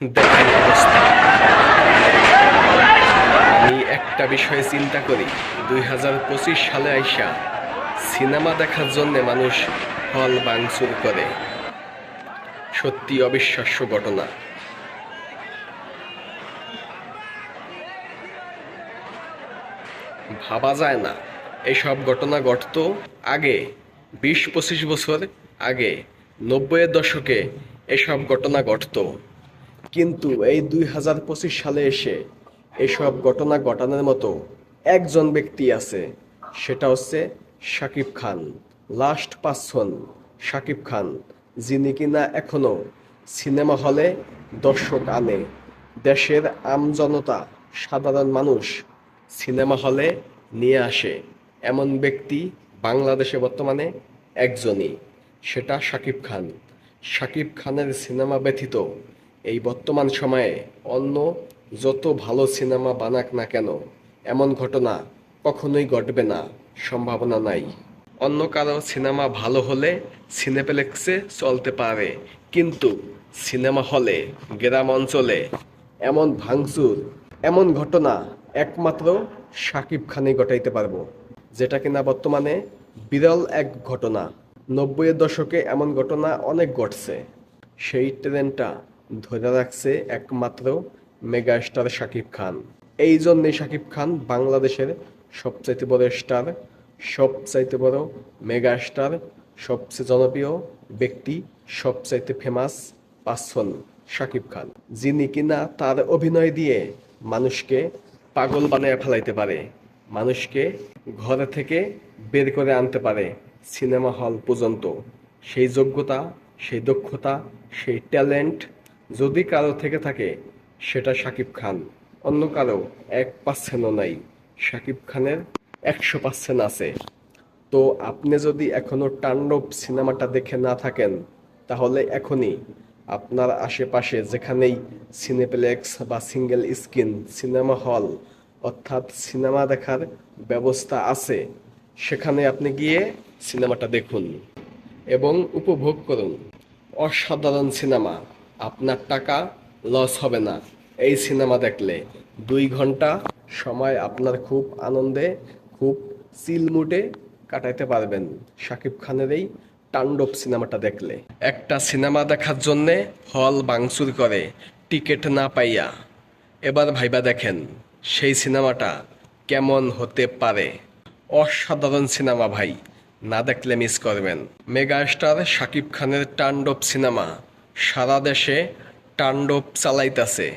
দেখেন অবস্থা। আমি একটা বিষয়ে চিন্তা করি, 2025 সালে আইসা সিনেমা দেখার জন্য মানুষ হল ভাঙচুর করে। সত্যি অবিশ্বাস্য ঘটনা। ভাবা যায় না এসব ঘটনা ঘটতো আগে, 20-25 বছর আগে, 90-এর দশকে এসব ঘটনা ঘটতো। কিন্তু এই 2025 সালে এসে এসব ঘটনা ঘটানোর মতো একজন ব্যক্তি আছে, সেটা হচ্ছে শাকিব খান। লাস্ট পারসন শাকিব খান, যিনি কিনা এখনো সিনেমা হলে দর্শক আনে। দেশের আমজনতা, সাধারণ মানুষ সিনেমা হলে নিয়ে আসে এমন ব্যক্তি বাংলাদেশে বর্তমানে একজনই, সেটা শাকিব খান। শাকিব খানের সিনেমা ব্যতীত এই বর্তমান সময়ে অন্য যত ভালো সিনেমা বানাক না কেন, এমন ঘটনা কখনোই ঘটবে না, সম্ভাবনা নাই। অন্য কারো সিনেমা ভালো হলে সিনেপ্লেক্সে চলতে পারে, কিন্তু সিনেমা হলে, গ্রাম অঞ্চলে এমন ভাঙচুর, এমন ঘটনা একমাত্র শাকিব খানই ঘটাইতে পারবো, যেটা কিনা বর্তমানে বিরল এক ঘটনা। 90-এর দশকে এমন ঘটনা অনেক ঘটছে, সেই ট্রেনটা ধরে রাখছে একমাত্র মেগা স্টার শাকিব খান। এই জন্যে শাকিব খান বাংলাদেশের সবচাইতে বড় স্টার, সবচাইতে বড় মেগা স্টার, সবচেয়ে জনপ্রিয় ব্যক্তি, সবচাইতে ফেমাস পার্সন শাকিব খান, যিনি কিনা তার অভিনয় দিয়ে মানুষকে পাগল বানিয়ে ফেলাইতে পারে, মানুষকে ঘর থেকে বের করে আনতে পারে সিনেমা হল পর্যন্ত। সেই যোগ্যতা, সেই দক্ষতা, সেই ট্যালেন্ট যদি কারো থেকে থাকে, সেটা শাকিব খান। অন্য কারো 1%ও নাই, শাকিব খানের 100% আছে। তো আপনি যদি এখনো তাণ্ডব সিনেমাটা দেখে না থাকেন, তাহলে এখনই আপনার আশেপাশে যেখানেই সিনেপ্লেক্স বা সিঙ্গেল স্ক্রিন সিনেমা হল, অর্থাৎ সিনেমা দেখার ব্যবস্থা আছে, সেখানে আপনি গিয়ে সিনেমাটা দেখুন এবং উপভোগ করুন। অসাধারণ সিনেমা, আপনার টাকা লস হবে না এই সিনেমা দেখলে। 2 ঘন্টা সময় আপনার খুব আনন্দে, খুব চিল মুডে কাটাইতে পারবেন শাকিব খানের এই তাণ্ডব সিনেমাটা দেখলে। একটা সিনেমা দেখার জন্যে হল ভাঙচুর করে টিকিট না পাইয়া। এবার ভাইবা দেখেন সেই সিনেমাটা কেমন হতে পারে। অসাধারণ সিনেমা ভাই, না দেখলে মিস করবেন। মেগা স্টার শাকিব খানের তাণ্ডব সিনেমা সারা দেশে তাণ্ডব চালাইতাছে,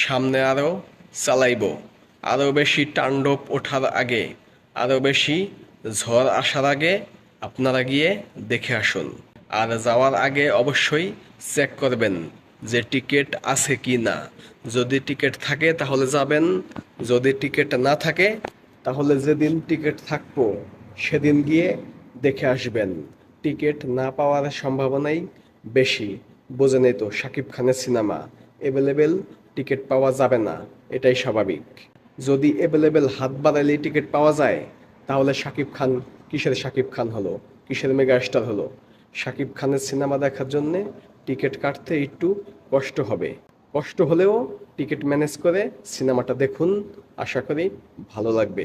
সামনে আরও চালাইব। আরও বেশি তাণ্ডব ওঠার আগে, আরও বেশি ঝড় আসার আগে আপনারা গিয়ে দেখে আসুন। আর যাওয়ার আগে অবশ্যই চেক করবেন যে টিকিট আছে কি না। যদি টিকিট থাকে তাহলে যাবেন, যদি টিকিট না থাকে তাহলে যেদিন টিকিট থাকবো সেদিন গিয়ে দেখে আসবেন। টিকিট না পাওয়ার সম্ভাবনাই বেশি, বোঝেনই তো শাকিব খানের সিনেমা অ্যাভেলেবেল, টিকিট পাওয়া যাবে না, এটাই স্বাভাবিক। যদি অ্যাভেলেবেল হাত বাড়াইলেই টিকিট পাওয়া যায়, তাহলে শাকিব খান কিসের শাকিব খান হলো, কিসের মেগা স্টার হলো? শাকিব খানের সিনেমা দেখার জন্যে টিকিট কাটতে একটু কষ্ট হবে, কষ্ট হলেও টিকিট ম্যানেজ করে সিনেমাটা দেখুন, আশা করি ভালো লাগবে।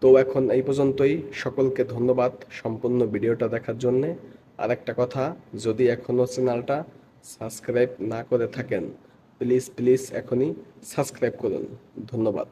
তো এখন এই পর্যন্তই, সকলকে ধন্যবাদ সম্পূর্ণ ভিডিওটা দেখার জন্যে। আর একটা কথা, যদি এখনও চ্যানেলটা সাবস্ক্রাইব না করে থাকেন, প্লিজ প্লিজ এখনই সাবস্ক্রাইব করুন। ধন্যবাদ।